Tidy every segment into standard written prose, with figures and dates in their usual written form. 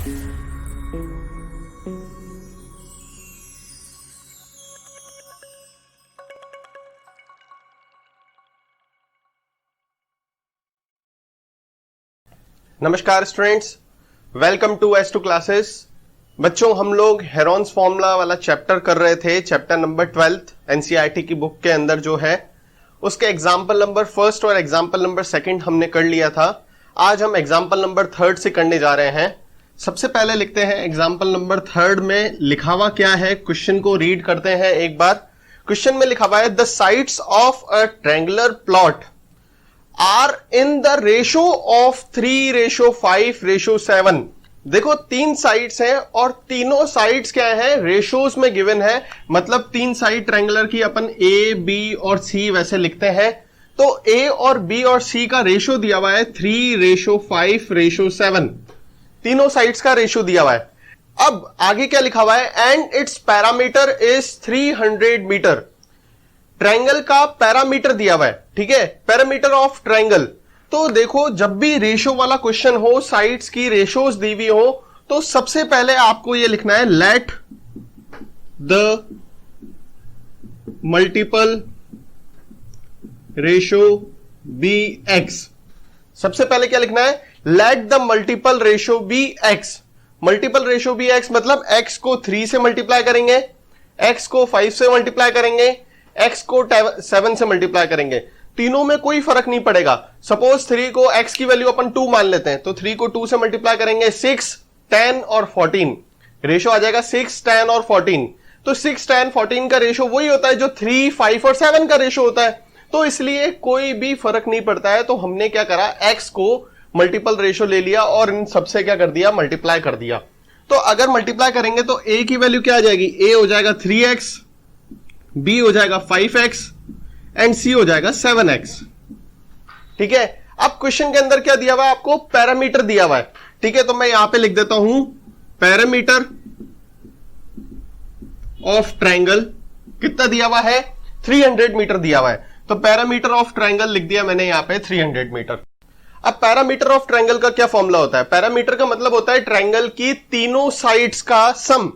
नमस्कार students, welcome to S2 classes. बच्चों, हम लोग हेरॉन्स फॉर्मूला वाला चैप्टर कर रहे थे, चैप्टर नंबर 12 एनसीईआरटी की बुक के अंदर जो है उसके एग्जाम्पल नंबर फर्स्ट और एग्जाम्पल नंबर सेकंड हमने कर लिया था। आज हम एग्जाम्पल नंबर थर्ड से करने जा रहे हैं। सबसे पहले लिखते हैं एग्जाम्पल नंबर थर्ड में लिखा हुआ क्या है, क्वेश्चन को रीड करते हैं एक बार। क्वेश्चन में लिखा हुआ है the sides of a triangular plot are in the ratio of 3:5:7। देखो, तीन साइड्स हैं और तीनों साइड्स क्या है, रेशोज में गिवन है। मतलब तीन साइड ट्रायंगुलर की अपन ए, बी और सी वैसे लिखते हैं। तो ए और बी और सी का रेशो दिया हुआ है 3:5:7। तीनों साइड्स का रेशो दिया हुआ है। अब आगे क्या लिखा हुआ है, and it's parameter is 300 meter. Triangle का पैरामीटर दिया हुआ है, ठीक है, पैरामीटर ऑफ ट्रायंगल। तो देखो, जब भी रेशो वाला क्वेश्चन हो, साइड्स की रेशोज दी हुई हो, तो सबसे पहले आपको यह लिखना है let the multiple ratio be x. सबसे पहले क्या लिखना है, let the multiple ratio be x. Multiple ratio be x मतलब एक्स को 3 से मल्टीप्लाई करेंगे, एक्स को 5 से मल्टीप्लाई करेंगे, x को 7 से मल्टीप्लाई करेंगे। तीनों में कोई फर्क नहीं पड़ेगा। सपोज 3 को x की वैल्यू अपन 2 मान लेते हैं, तो 3 को 2 से मल्टीप्लाई करेंगे, 6, 10 और 14 रेशो आ जाएगा 6, 10 और 14। तो 6, 10, 14 का रेशो वही होता है जो 3, 5 और 7 का रेशो होता है। तो इसलिए कोई भी फर्क नहीं पड़ता है। तो हमने क्या करा, x को मल्टीपल रेशो ले लिया और इन सबसे क्या कर दिया, मल्टीप्लाई कर दिया। तो अगर मल्टीप्लाई करेंगे तो a की वैल्यू क्या आ जाएगी, a हो जाएगा 3x, b हो जाएगा 5x एंड c हो जाएगा 7x। ठीक है। अब क्वेश्चन के अंदर क्या दिया हुआ है, आपको पैरामीटर दिया हुआ है। ठीक है, तो मैं यहां पे लिख देता हूं पैरामीटर ऑफ ट्रायंगल कितना दिया हुआ है, 300 मीटर दिया हुआ है। तो पैरामीटर ऑफ ट्रायंगल लिख दिया मैंने यहां पे 300 मीटर। अब पैरामीटर ऑफ ट्रायंगल का क्या फॉर्मूला होता है, पैरामीटर का मतलब होता है ट्रायंगल की तीनों साइड्स का सम।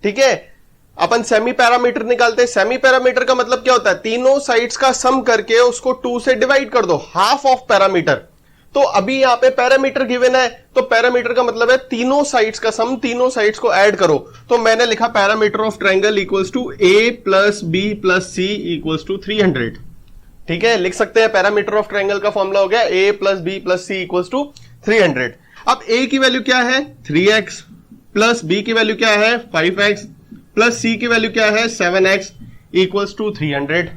ठीक है, अपन सेमी पैरामीटर निकालते हैं। सेमी पैरामीटर का मतलब क्या होता है, तीनों साइड्स का सम करके उसको 2 से डिवाइड कर दो, हाफ ऑफ पैरामीटर। तो अभी यहां पे पैरामीटर गिवन है, तो पैरामीटर का मतलब है तीनों साइड्स का सम, तीनों साइड्स को ऐड करो। तो मैंने लिखा parameter of triangle equals to a plus b plus c equals to 300। ठीक है, लिख सकते हैं पैरामीटर ऑफ ट्रायंगल का फॉर्मूला हो गया a plus b plus c equals to 300। अब a की वैल्यू क्या है 3x, प्लस b की वैल्यू क्या है 5x, प्लस c की वैल्यू क्या है 7x इक्वल्स टू 300।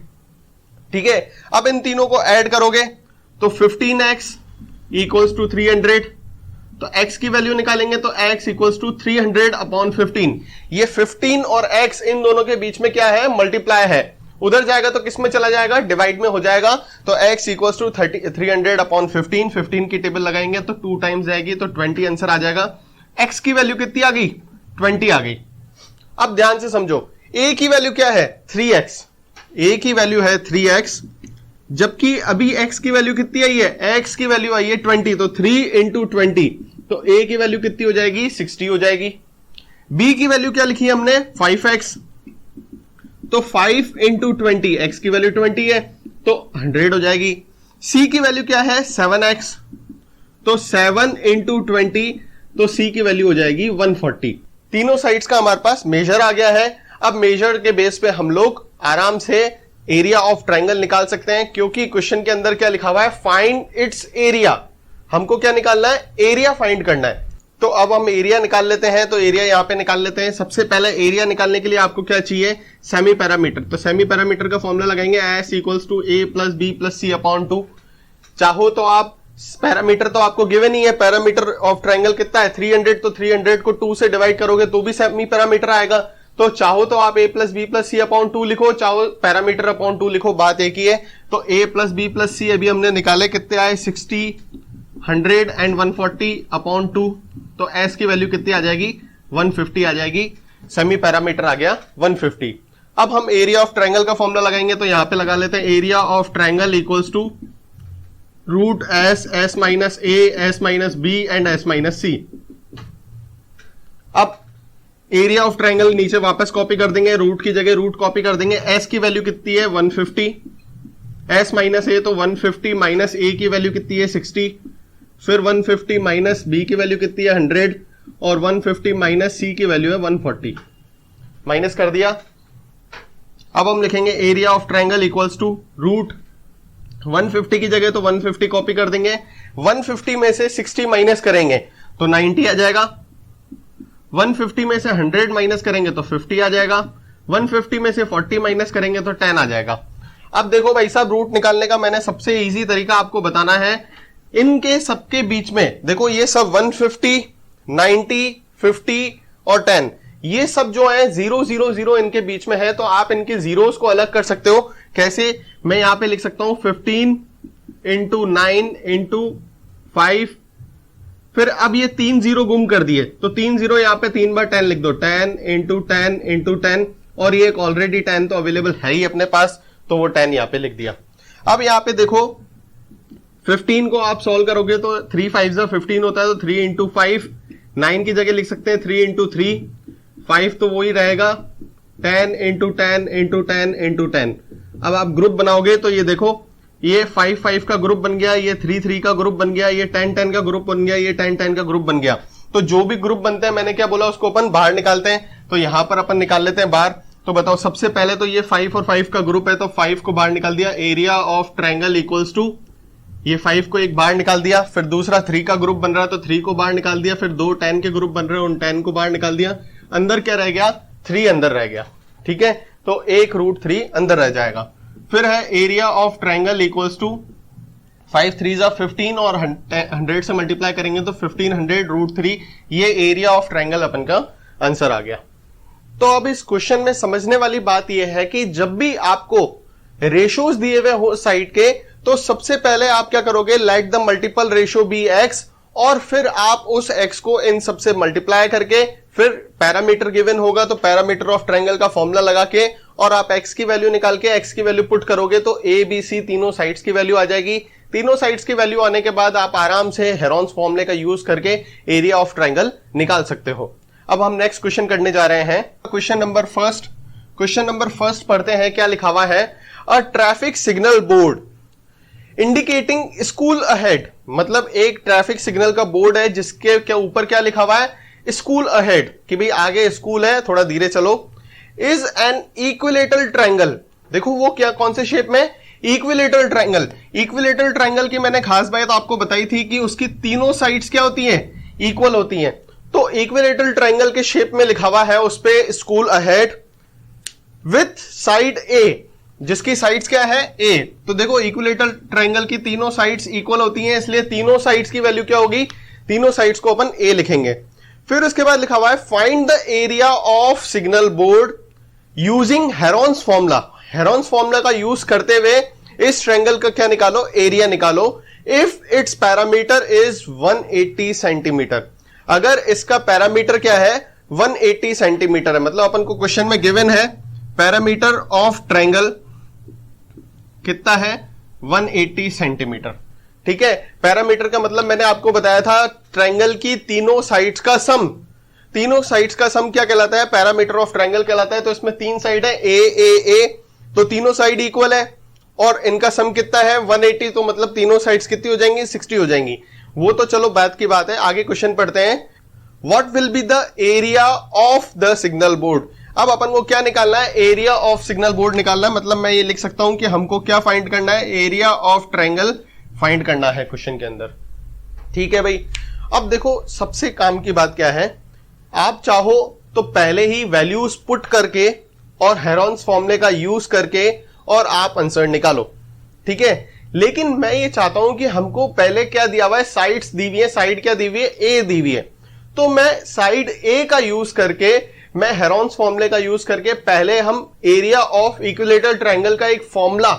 ठीक है, अब इन तीनों को ऐड करोगे तो 15x इक्वल्स टू 300। तो x की वैल्यू निकालेंगे तो x इक्वल्स टू 300/15। ये 15 और x इन दोनों के बीच में क्या है, मल्टीप्लाई है। उधर जाएगा तो किस में चला जाएगा, डिवाइड में हो जाएगा। तो x इक्वल्स टू 300/15। 15 की टेबल लगाएंगे तो 2 टाइम्स जाएगी, तो 20 आंसर आ जाएगा। x की वैल्यू कितनी आ गई, 20 आ गई। अब ध्यान से समझो, a की वैल्यू क्या है 3x, a की वैल्यू है 3x, जबकि अभी x की वैल्यू कितनी आई है, x की वैल्यू आई है 20। तो 3 इंटू 20, तो a की वैल्यू कितनी हो जाएगी, 60 हो जाएगी। b की वैल्यू क्या लिखी है हमने 5x, तो 5 इंटू 20, x की वैल्यू 20 है तो 100 हो जाएगी। c की वैल्यू क्या है 7x, तो 7 इंटू 20, तो c की वैल्यू हो जाएगी 140। तीनों साइड्स का हमारे पास मेजर आ गया है। अब मेजर के बेस पे हम लोग आराम से एरिया ऑफ ट्रायंगल निकाल सकते हैं, क्योंकि क्वेश्चन के अंदर क्या लिखा हुआ है, फाइंड इट्स एरिया। हमको क्या निकालना है, एरिया फाइंड करना है। तो अब हम एरिया निकाल लेते हैं। तो एरिया यहां पे निकाल लेते हैं। सबसे पहले एरिया निकालने के लिए आपको क्या चाहिए, सेमी पैरामीटर। तो सेमी पैरामीटर का फॉर्मूला लगाएंगे s equals to a plus b plus c upon 2। चाहो तो आप, पैरामीटर तो आपको गिवन ही है, पैरामीटर ऑफ ट्रायंगल कितना है 300, तो 300 को 2 से डिवाइड करोगे तो भी सेमी पैरामीटर आएगा। तो चाहो तो आप a plus b plus c upon 2 लिखो, चाहो पैरामीटर अपॉन 2 लिखो, बात एक ही है। तो a plus b plus c अभी हमने निकाले, कितने आए 60, 100 एंड 140 अपॉन 2। तो s की वैल्यू कितनी आ जाएगी 150 आ जाएगी। सेमी पैरामीटर आ गया 150। अब हम एरिया ऑफ ट्रायंगल का फॉर्मूला लगाएंगे, तो यहां पे लगा लेते हैं area of triangle equals to root S, S minus A, S minus B and S minus c. Area of triangle नीचे वापस कॉपी कर देंगे, रूट की जगह रूट कॉपी कर देंगे। एस की वैल्यू कितनी है 150, एस माइनस ए तो 150 माइनस ए की वैल्यू कितनी है 60, फिर 150 माइनस बी की वैल्यू कितनी है 100 और 150 माइनस सी की वैल्यू है 140। माइनस कर दिया। अब हम लिखेंगे area of triangle equals to root 150 की जगह तो 150 कॉपी कर देंगे, 150 में से 60 माइनस करेंगे तो 90 आ जाएगा, 150 में से 100 माइनस करेंगे तो 50 आ जाएगा, 150 में से 40 माइनस करेंगे तो 10 आ जाएगा। अब देखो भाई साहब, रूट निकालने का मैंने सबसे इजी तरीका आपको बताना है। इनके सबके बीच में देखो ये सब 150, 90, 50 और 10 ये सब जो है 0 0 0 इनके बीच में है, तो आप इनके जीरोस को अलग कर सकते हो। कैसे? मैं यहां पे लिख सकता हूं 15 इंटू 9 इंटू 5, फिर अब ये 3 जीरो गुम कर दिए तो 3 जीरो यहां पे 3 बार 10 लिख दो, 10 इंटू 10 इंटू 10, और ये एक ऑलरेडी 10 तो अवेलेबल है ही अपने पास, तो वो 10 यहां पे लिख दिया। अब यहां पे देखो 15 को आप सॉल्व करोगे तो 3 5 15 होता है, तो 3 इंटू 5, 9 की जगह लिख सकते हैं 3 इंटू 3, 5 तो वही रहेगा 10 इंटू 10 इंटू 10 इंटू 10। अब आप ग्रुप बनाओगे तो ये देखो ये 5 5 का ग्रुप बन गया, ये 3 3 का ग्रुप बन गया, ये 10 10 का ग्रुप बन गया, ये 10 10 का ग्रुप बन गया। तो जो भी ग्रुप बनते हैं मैंने क्या बोला उसको अपन बाहर निकालते हैं, तो यहां पर अपन निकाल लेते हैं बाहर। तो बताओ सबसे पहले तो ये 5 और 5 का ग्रुप है तो 5 को बाहर निकाल दिया, area of triangle equals to ये 5 को एक बाहर निकाल दिया, फिर दूसरा 3 का ग्रुप बन रहा है तो 3 को बाहर निकाल दिया, फिर 2 10 के ग्रुप बन रहे हैं उन 10 को बाहर निकाल दिया, अंदर क्या रह गया 3 अंदर रह गया। ठीक है, तो एक रूट 3 अंदर रह जाएगा। फिर है area of triangle equals to 5 3 15 और 100 से मल्टीप्लाई करेंगे तो 1500 रूट 3, ये एरिया ऑफ ट्राइंगल अपन का आंसर आ गया। तो अब इस क्वेश्चन में समझने वाली बात यह है कि जब भी आपको रेशोज दिए हुए हो साइड के, तो सबसे पहले आप क्या करोगे, let the multiple ratio be x, और फिर आप उस एक्स को इन सबसे मल्टीप्लाई करके फिर पैरामीटर गिवन होगा तो पैरामीटर ऑफ ट्रायंगल का फॉर्मूला लगा के और आप एक्स की वैल्यू निकाल के एक्स की वैल्यू पुट करोगे तो ए बी सी तीनों साइड्स की वैल्यू आ जाएगी। तीनों साइड्स की वैल्यू आने के बाद आप आराम से हेरॉन्स फॉर्मूले का यूज करके एरिया ऑफ ट्रायंगल निकाल सकते हो। अब हम नेक्स्ट क्वेश्चन करने जा रहे हैं, क्वेश्चन नंबर फर्स्ट पढ़ते हैं। क्या लिखा हुआ है, a traffic signal board indicating school ahead, मतलब एक ट्रैफिक सिग्नल का बोर्ड है जिसके क्या ऊपर क्या लिखा हुआ है, स्कूल अहेड, कि भाई आगे स्कूल है थोड़ा धीरे चलो। इज एन इक्विलेटरल ट्रायंगल, देखो वो क्या कौन से शेप में, इक्विलेटरल ट्रायंगल। इक्विलेटरल ट्रायंगल की मैंने खास बात आपको बताई थी कि उसकी तीनों साइड्स क्या होती हैं, इक्वल होती हैं। तो इक्विलेटरल ट्रायंगल के शेप में लिखा हुआ है उस पे स्कूल अहेड विथ साइड ए, जिसकी साइड्स क्या है ए। तो देखो इक्विलेटरल ट्रायंगल की तीनों साइड्स इक्वल होती हैं, इसलिए तीनों साइड्स की वैल्यू क्या होगी, तीनों साइड्स को अपन ए लिखेंगे। फिर उसके बाद लिखा हुआ है find the area of signal board using Heron's formula. Heron's formula का यूज करते हुए इस ट्रायंगल का क्या निकालो, एरिया निकालो। If it's parameter is 180 centimetre, अगर इसका पैरामीटर क्या है 180 सेंटीमीटर है, मतलब अपन को क्वेश्चन में गिवन है पैरामीटर ऑफ ट्रायंगल कितना है 180 सेंटीमीटर। ठीक है, पैरामीटर का मतलब मैंने आपको बताया था ट्रायंगल की तीनों साइड्स का सम, तीनों साइड्स का सम क्या कहलाता है, पैरामीटर ऑफ ट्रायंगल कहलाता है। तो इसमें तीन साइड है ए ए ए, तो तीनों साइड इक्वल है और इनका सम कितना है 180, तो मतलब तीनों साइड्स कितनी हो जाएंगी 60 हो जाएंगी। वो तो चलो बात की बात है, आगे क्वेश्चन पढ़ते हैं। What will be the area of the signal board, अब अपन को क्या निकालना है, एरिया ऑफ सिग्नल बोर्ड निकालना है। मतलब मैं ये लिख सकता हूं कि हमको क्या फाइंड करना है, एरिया ऑफ ट्रायंगल फाइंड करना है क्वेश्चन के अंदर। ठीक है भाई, अब देखो सबसे काम की बात क्या है, आप चाहो तो पहले ही वैल्यूज पुट करके और हेरॉन्स फॉर्मूले का यूज करके और आप आंसर निकालो। ठीक है, लेकिन मैं ये चाहता हूं कि हमको पहले क्या दिया हुआ है, साइड्स दी हुई है, साइड क्या दी हुई है, ए दी हुई है। तो मैं साइड ए का यूज करके, मैं हेरॉन्स फॉर्मूले का यूज करके पहले हम एरिया ऑफ इक्विलेटरल ट्रायंगल का एक फॉर्मूला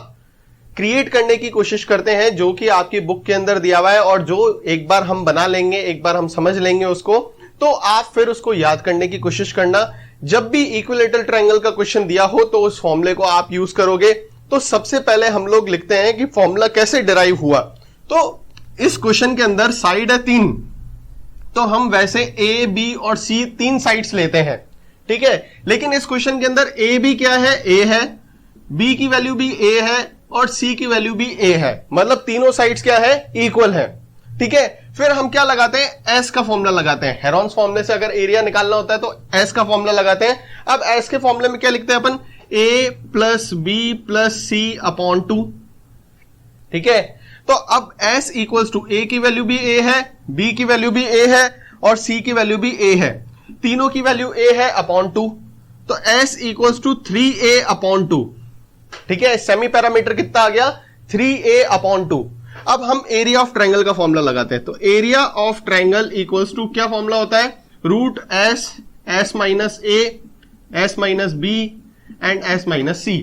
क्रिएट करने की कोशिश करते हैं, जो कि आपकी बुक के अंदर दिया हुआ है और जो एक बार हम बना लेंगे, एक बार हम समझ लेंगे उसको, तो आप फिर उसको याद करने की कोशिश करना। जब भी इक्विलेटरल ट्रायंगल का क्वेश्चन दिया हो तो उस फॉर्मूले को आप यूज करोगे। तो सबसे पहले हम लोग लिखते हैं कि फॉर्मूला कैसे डिराइव हुआ। तो इस क्वेश्चन के अंदर साइड है 3, तो हम वैसे ए बी और सी तीन साइड्स लेते हैं। ठीक है, लेकिन इस क्वेश्चन के अंदर ए भी क्या है, ए है, बी की वैल्यू भी ए है और सी की वैल्यू भी ए है, मतलब तीनों साइड्स क्या है, इक्वल है। ठीक है, फिर हम क्या लगाते हैं, एस का फॉर्मूला लगाते हैं। हेरॉन्स फॉर्मूले से अगर एरिया निकालना होता है तो एस का फॉर्मूला लगाते हैं। अब एस के फॉर्मूले में क्या लिखते हैं अपन, ए प्लस बी प्लस सी अपॉन 2। ठीक है, तो अब एस इक्वल्स टू ए की वैल्यू भी ए है, बी की वैल्यू भी ए है और सी की वैल्यू भी ए है, तीनों की वैल्यू ए है अपॉन 2, तो s equals to 3a upon 2। ठीक है, सेमी पैरामीटर कितना आ गया, 3a अपॉन 2। अब हम एरिया ऑफ ट्रायंगल का फॉर्मूला लगाते हैं, तो area of triangle equals to क्या फॉर्मूला होता है, root S, S minus A, S minus B and S minus C.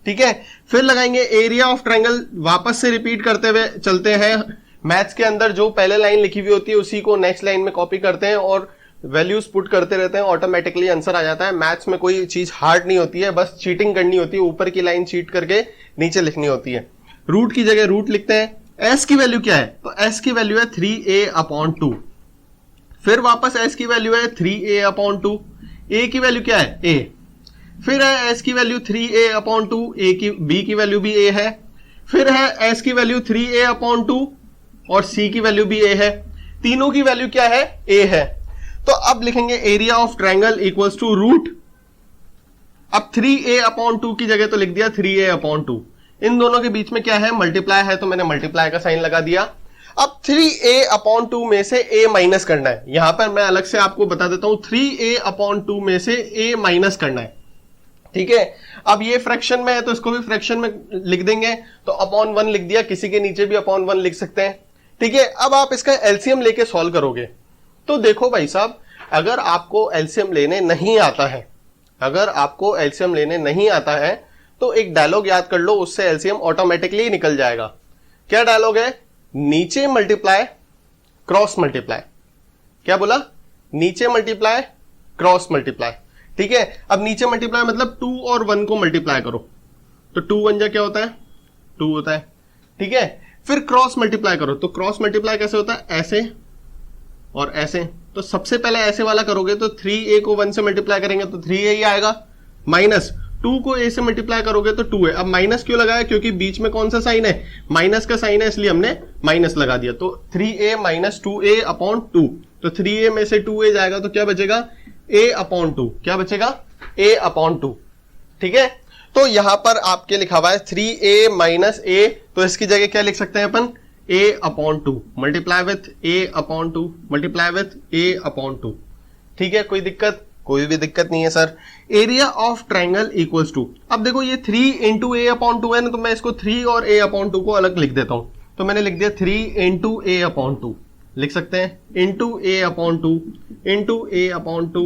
ठीक है, फिर लगाएंगे एरिया ऑफ ट्रायंगल, वापस से रिपीट करते हुए चलते हैं। मैथ्स के अंदर जो पहले लाइन लिखी हुई होती है उसी को नेक्स्ट लाइन में कॉपी करते हैं और वैल्यूज पुट करते रहते हैं, ऑटोमेटिकली आंसर आ जाता है। मैथ्स में कोई चीज हार्ड नहीं होती है, बस चीटिंग करनी होती है, ऊपर की लाइन चीट करके नीचे लिखनी होती है। रूट की जगह रूट लिखते हैं। एस की वैल्यू क्या है, तो एस की वैल्यू है 3a अपॉन 2। फिर वापस एस की वैल्यू है 3a अपॉन 2। ए की वैल्यू क्या है, a। फिर है एस की वैल्यू 3a अपॉन 2, बी की वैल्यू भी a है। फिर है एस की वैल्यू 3a अपॉन 2 और सी की वैल्यू भी a है, तीनों की वैल्यू क्या है, a है। तो अब लिखेंगे area of triangle equals to root, अब 3a अपॉन 2 की जगह तो लिख दिया 3a अपॉन 2। इन दोनों के बीच में क्या है, मल्टीप्लाई है, तो मैंने मल्टीप्लाई का साइन लगा दिया। अब 3a अपॉन 2 में से a माइनस करना है। यहां पर मैं अलग से आपको बता देता हूं, 3a अपॉन 2 में से a माइनस करना है। ठीक है, अब ये फ्रैक्शन में है तो इसको भी फ्रैक्शन में लिख देंगे, तो अपॉन 1 लिख दिया, किसी के नीचे भी अपॉन 1 लिख सकते हैं। ठीक है, अब आप इसका एलसीएम लेके सॉल्व करोगे तो देखो भाई साहब, अगर आपको एलसीएम लेने नहीं आता है, अगर आपको एलसीएम लेने नहीं आता है तो एक डायलॉग याद कर लो, उससे एलसीएम ऑटोमेटिकली निकल जाएगा। क्या डायलॉग है, नीचे मल्टीप्लाई क्रॉस मल्टीप्लाई। क्या बोला, नीचे मल्टीप्लाई क्रॉस मल्टीप्लाई। ठीक है, अब नीचे मल्टीप्लाई मतलब 2 और 1 को मल्टीप्लाई करो, तो 2 1 जा क्या होता है, 2 होता है। ठीक है, फिर क्रॉस मल्टीप्लाई करो, तो क्रॉस मल्टीप्लाई कैसे होता है, ऐसे और ऐसे। तो सबसे पहले ऐसे वाला करोगे तो 3a को 1 से मल्टीप्लाई करेंगे तो 3a ही आएगा, माइनस 2 को a से मल्टीप्लाई करोगे तो 2 है। अब माइनस क्यों लगाया, क्योंकि बीच में कौन सा साइन है, माइनस का साइन है, इसलिए हमने माइनस लगा दिया। तो 3a माइनस 2a अपॉन 2, तो 3a में से 2a जाएगा तो क्या बचेगा, a अपॉन 2। क्या बचेगा, a अपॉन 2। ठीक है, तो यहां पर आपके लिखा हुआ है 3a माइनस a, तो इसकी जगह क्या लिख सकते हैं अपन, a upon 2 multiply with a upon 2 multiply with a upon 2। ठीक है, कोई दिक्कत, कोई भी दिक्कत नहीं है sir. Area of triangle equals to, अब देखो ये 3 इंटू a अपॉन 2 है ना, तो मैं इसको 3 और a अपॉन 2 को अलग लिख देता हूं, तो मैंने लिख दिया 3 इंटू a अपॉन 2 लिख सकते हैं, into a upon 2 into a upon 2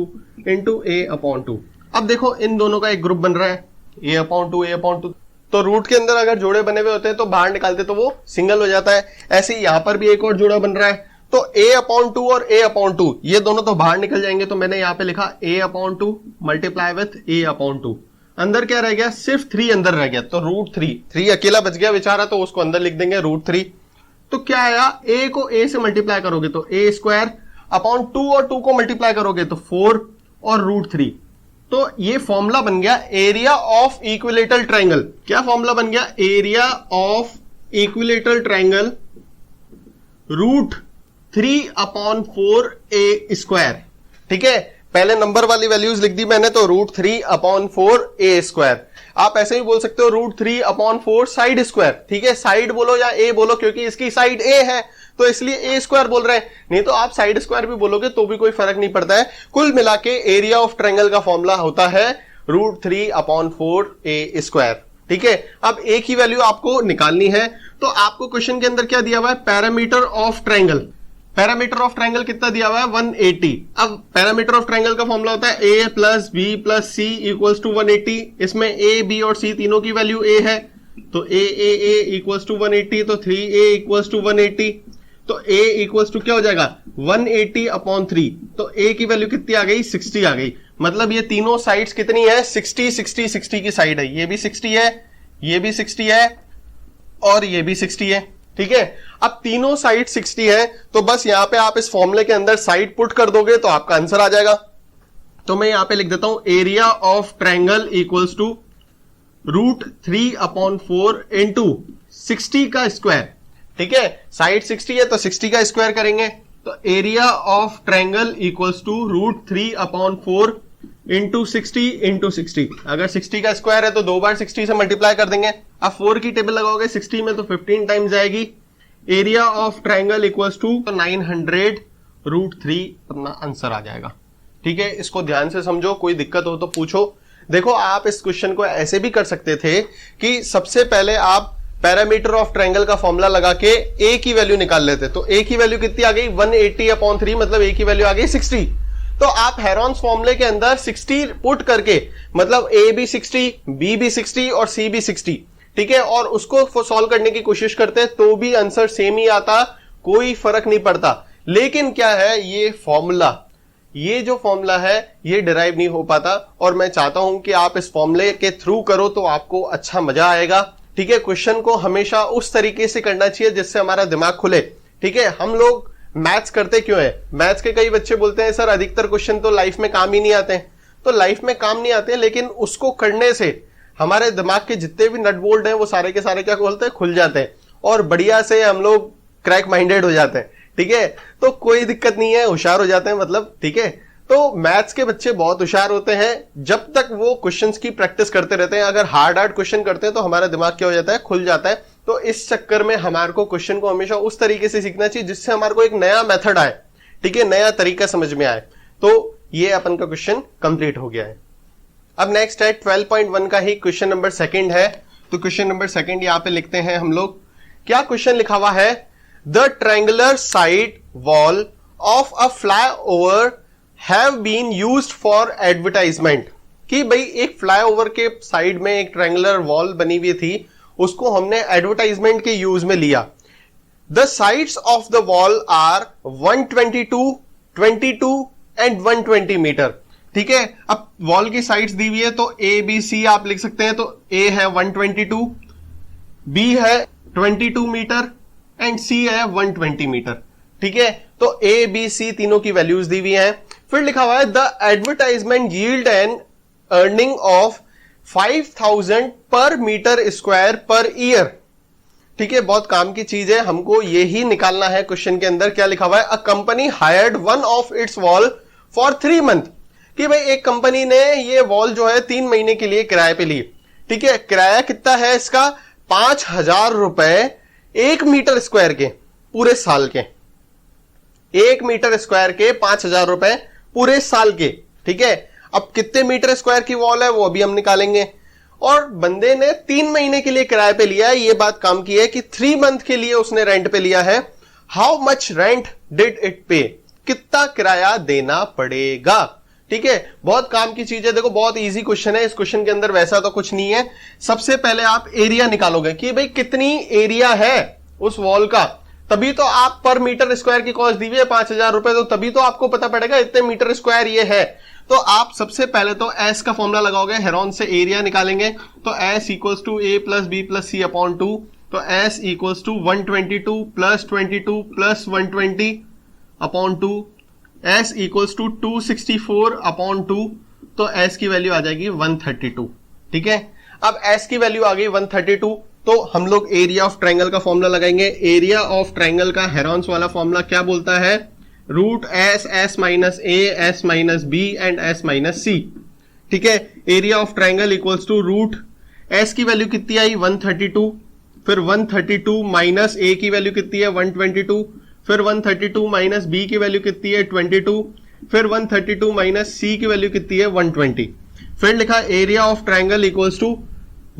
into a upon 2। अब देखो इन दोनों का एक ग्रुप बन रहा है, a अपॉन 2 a अपॉन 2, तो रूट के अंदर अगर जोड़े बने हुए होते हैं तो बाहर निकालते तो वो सिंगल हो जाता है। ऐसे ही यहां पर भी एक और जोड़ा बन रहा है, तो a अपॉन 2 और a अपॉन 2 ये दोनों तो बाहर निकल जाएंगे, तो मैंने यहां पे लिखा a upon 2 multiply with a upon 2। अंदर क्या रह गया, सिर्फ 3 अंदर रह गया, तो रूट 3 अकेला बच गया बेचारा, तो उसको अंदर लिख देंगे रूट 3। तो क्या आया, a को a से मल्टीप्लाई करोगे तो a स्क्वायर अपॉन 2 और 2 को मल्टीप्लाई करोगे तो 4 और रूट 3। तो ये फॉर्मूला बन गया एरिया ऑफ इक्विलेटरल ट्रायंगल। क्या फॉर्मूला बन गया, area of equilateral triangle root 3 upon 4a square. ठीक है, पहले नंबर वाली वैल्यूज लिख दी मैंने, तो रूट 3 अपॉन 4a स्क्वायर। आप ऐसे ही बोल सकते हो रूट 3 अपॉन 4 साइड स्क्वायर। ठीक है, साइड बोलो या a बोलो, क्योंकि इसकी साइड a है तो इसलिए a स्क्वायर बोल रहे हैं, नहीं तो आप साइड स्क्वायर भी बोलोगे तो भी कोई फर्क नहीं पड़ता है। कुल मिला के एरिया ऑफ ट्रायंगल का फॉर्मूला होता है रूट 3 अपॉन 4a स्क्वायर। ठीक है, अब a की वैल्यू आपको निकालनी है, तो आपको क्वेश्चन के अंदर क्या दिया हुआ है, parameter of triangle. Parameter of triangle कितना दिया हुआ है, 180। अब पैरामीटर ऑफ ट्रायंगल का फॉर्मूला होता है a plus B plus C equals to 180। इसमें a b और c तीनों की वैल्यू a है, तो a इक्वल्स टू 180, तो 3a इक्वल्स टू 180, तो a इक्वल्स टू क्या हो जाएगा 180 अपॉन 3। तो a की वैल्यू कितनी आ गई, 60 आ गई। मतलब ये तीनों साइड्स कितनी है, 60 60 60 की साइड है, ये भी 60 है, ये भी 60 है और ये भी 60 है। ठीक है, अब तीनों साइड 60 है, तो बस यहां पे आप इस फॉर्मूले के अंदर साइड पुट कर दोगे तो आपका आंसर आ जाएगा। तो मैं यहां पे लिख देता हूं area of triangle equals to √3/4 into 60 का स्क्वायर। ठीक है, साइड 60 है तो 60 का स्क्वायर करेंगे, तो area of triangle equals to √3/4 into 60। अगर 60 का स्क्वायर है तो 2 बार 60 से मल्टीप्लाई कर देंगे। अब 4 की टेबल लगाओगे 60 में तो 15 टाइम्स जाएगी। Area of triangle equals to 900√3 अपना आंसर आ जाएगा। ठीक है, इसको ध्यान से समझो, कोई दिक्कत हो तो पूछो। देखो, आप इस क्वेश्चन को ऐसे भी कर सकते थे कि सबसे पहले आप पैरामीटर ऑफ ट्रायंगल का फॉर्मूला लगा के ए की वैल्यू निकाल लेते। तो ए की वैल्यू कितनी आ गई 180/3, मतलब ए की वैल्यू आ गई 60। तो आप हेरॉन्स फॉर्मूले के अंदर 60 पुट करके, मतलब ए भी 60, बी भी 60 और सी भी 60, ठीक है, और उसको सॉल्व करने की कोशिश करते हैं तो भी आंसर सेम ही आता, कोई फर्क नहीं पड़ता। लेकिन क्या है, ये जो फॉर्मूला है ये डिराइव नहीं हो पाता, और मैं चाहता हूं कि आप इस फॉर्मूले के थ्रू करो तो आपको अच्छा मजा आएगा। ठीक है, क्वेश्चन को हमेशा उस तरीके से करना चाहिए जिससे हमारा दिमाग खुले। ठीक है, हम लोग मैथ्स करते क्यों है? मैथ्स के कई बच्चे बोलते हैं सर अधिकतर क्वेश्चन तो लाइफ में काम ही नहीं आते हैं। तो लाइफ में काम नहीं आते, लेकिन उसको करने से हमारे दिमाग के जितने भी नट बोल्ट हैं वो सारे के सारे क्या बोलते हैं, खुल जाते हैं, और बढ़िया से हम लोग क्रैक माइंडेड हो जाते हैं। ठीक है, तो कोई दिक्कत नहीं है, होशियार हो जाते हैं मतलब। ठीक है, तो मैथ्स के बच्चे बहुत होशियार होते हैं जब तक वो क्वेश्चंस की प्रैक्टिस करते रहते हैं। अगर हार्ड क्वेश्चन करते हैं तो हमारा दिमाग क्या हो जाता है, खुल जाता है। तो इस चक्कर में हमारे को क्वेश्चन को हमेशा उस तरीके से सीखना चाहिए जिससे हमारे को एक नया मेथड आए। ठीक है, नया तरीका समझ में आए। तो ये अपन का क्वेश्चन कंप्लीट हो गया है। अब नेक्स्ट है 12.1 का ही क्वेश्चन नंबर 2 है। तो क्वेश्चन नंबर 2 यहां पे लिखते हैं हम लोग। क्या क्वेश्चन लिखा हुआ है, the triangular side wall of a flyover have been used for advertisement. कि भाई एक फ्लाईओवर के साइड में एक ट्रायंगुलर वॉल बनी हुई थी, उसको हमने एडवर्टाइजमेंट के यूज में लिया। The sides of the wall are 122, 22 and 120 meter. ठीक है, अब वॉल की साइड्स दी हुई है तो ए बी सी आप लिख सकते हैं। तो ए है 122, बी है 22 मीटर एंड सी है 120 मीटर। ठीक है, तो ए बी सी तीनों की वैल्यूज दी हुई हैं। फिर लिखा हुआ है the advertisement yield an earning of 5000 per metre square per year. ठीक है, बहुत काम की चीज है, हमको यही निकालना है क्वेश्चन के अंदर। क्या लिखा हुआ है, a company hired one of its wall for 3 month. कि भाई एक कंपनी ने ये वॉल जो है 3 महीने के लिए किराए पे ली। ठीक है, किराया कितना है इसका, 5000 रुपए 1 मीटर स्क्वायर के, पूरे साल के। 1 मीटर स्क्वायर के 5000 रुपए पूरे साल के। ठीक है, अब कितने मीटर स्क्वायर की वॉल है वो अभी हम निकालेंगे। और बंदे ने 3 महीने के लिए किराए पे लिया है। ये बात काम की है कि 3 मंथ के लिए उसने रेंट पे लिया है। How much rent did it पे, कितना किराया देना पड़ेगा। ठीक है, बहुत काम की चीज है। देखो, बहुत इजी क्वेश्चन है। इस क्वेश्चन के अंदर वैसा तो कुछ नहीं है। सबसे पहले आप एरिया निकालोगे कि भाई कितनी एरिया है उस वॉल का, तभी तो आप पर मीटर स्क्वायर की कॉस्ट दी हुई है 5000 रुपए, तो तभी तो आपको पता पड़ेगा इतने मीटर स्क्वायर ये है। तो आप सबसे पहले तो एस का फॉर्मूला लगाओगे, हेरॉन से एरिया निकालेंगे। तो s equals to a plus B plus C upon 2। तो s equals to 122 plus 22 plus 120 upon 2। S equals to 264 upon 2। तो एस की वैल्यू आ जाएगी 132। ठीक है, अब एस की वैल्यू आ गई 132, तो हम लोग एरिया ऑफ ट्रायंगल का फॉर्मूला लगाएंगे। एरिया ऑफ ट्रायंगल का हेरॉन्स वाला फॉर्मूला क्या बोलता है, root S, S minus A, S minus B and S minus C. ठीक है, area of triangle equals to root S की वैल्यू कितनी आई 132, फिर 132 माइनस ए की वैल्यू कितनी है 122, फिर 132 माइनस बी की वैल्यू कितनी है 22, फिर 132 माइनस सी की वैल्यू कितनी है 120। फिर लिखा area of triangle equals to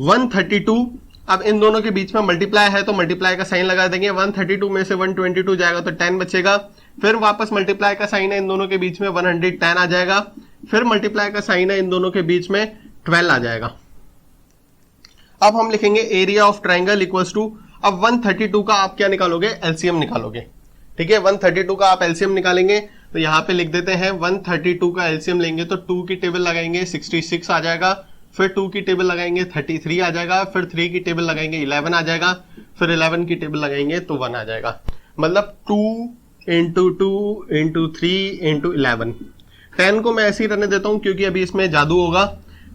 132। अब इन दोनों के बीच में मल्टीप्लाई है तो मल्टीप्लाई का साइन लगा देंगे। 132 में से 122 जाएगा तो 10 बचेगा। फिर वापस मल्टीप्लाई का साइन है इन दोनों के बीच में 110 आ जाएगा। फिर मल्टीप्लाई का साइन है इन दोनों के बीच में 12 आ जाएगा। अब हम लिखेंगे area of triangle equals to, अब 132 का आप क्या निकालोगे, एलसीएम निकालोगे। ठीक है, 132 का आप एलसीएम निकालेंगे तो यहां पे लिख देते हैं 132 का एलसीएम लेंगे तो 2 की टेबल लगाएंगे 66 आ जाएगा। फिर 2 की टेबल लगाएंगे 33 आ जाएगा। फिर 3 की टेबल लगाएंगे 11 आ जाएगा। फिर 11 की टेबल लगाएंगे तो 1 आ जाएगा। मतलब 2 इंटू 2 इंटू 3 इंटू 11। 10 को मैं ऐसे ही रहने देता हूं क्योंकि अभी इसमें जादू होगा।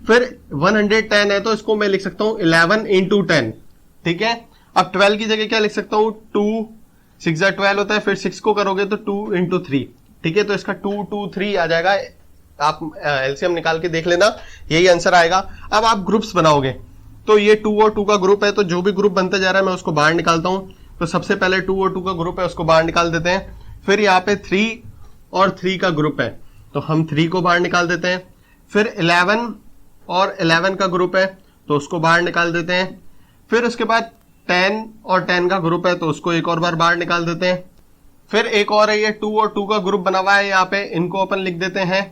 फिर 110 है तो इसको मैं लिख सकता हूं 11 इंटू 10, ठीक है। अब 12 की जगह क्या लिख सकता हूं, 2 6 12 होता है, फिर 6 को करोगे तो 2 इंटू 3, ठीक है। तो इसका 2 2 3 आ जाएगा, आप एलसीएम निकाल के देख लेना, यही आंसर आएगा। अब आप ग्रुप्स बनाओगे तो ये 2 और 2 का ग्रुप है, तो जो भी ग्रुप बनता जा रहा है मैं उसको बाहर निकालता हूं। तो सबसे पहले 2 और 2 का ग्रुप है, उसको बाहर निकाल देते हैं। फिर यहाँ पे 3 और 3 का ग्रुप है, तो हम 3 को बाहर निकाल देते हैं। फिर 11 और 11 का ग्रुप है, तो उसको बाहर निकाल देते हैं। फिर उसके बाद 10 और 10 का ग्रुप है, तो उसको एक और बार बाहर निकाल देते हैं। फिर एक और है, ये 2 और 2 का ग्रुप बना हुआ है यहाँ पे, इनको अपन लिख देते हैं।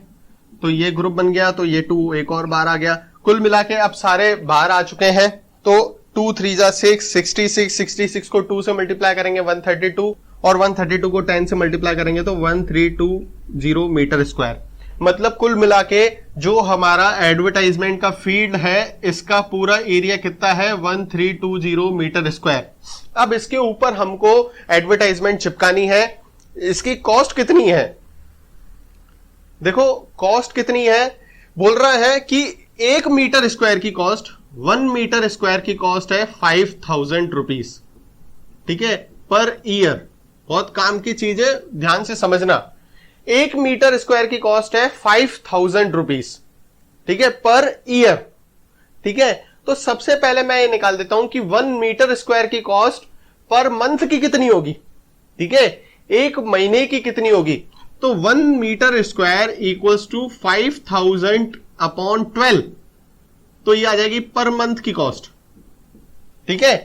तो ये ग्रुप बन गया, तो ये 2 एक और बार आ गया। कुल मिला के अब सारे बाहर आ चुके हैं। तो 2 3 जा 6, 66, 66 को 2 से मल्टीप्लाई करेंगे 132, और 132 को 10 से मल्टीप्लाई करेंगे तो 1320 मीटर स्क्वायर। मतलब कुल मिला के जो हमारा एडवर्टाइजमेंट का फील्ड है, इसका पूरा एरिया कितना है, 1320 मीटर स्क्वायर। अब इसके ऊपर हमको एडवर्टाइजमेंट चिपकानी है। इसकी कॉस्ट कितनी है, देखो कॉस्ट कितनी है, बोल रहा है कि 1 मीटर स्क्वायर की कॉस्ट, 1 मीटर स्क्वायर की कॉस्ट है 5000 रुपीज, ठीक है, पर ईयर। बहुत काम की चीज है, ध्यान से समझना। 1 मीटर स्क्वायर की कॉस्ट है 5000 रुपीज, ठीक है, पर ईयर, ठीक है। तो सबसे पहले मैं ये निकाल देता हूं कि 1 मीटर स्क्वायर की कॉस्ट पर मंथ की कितनी होगी, ठीक है, एक महीने की कितनी होगी। तो 1 meter square equals to 5000 upon 12, तो ये आ जाएगी पर मंथ की कॉस्ट, ठीक है।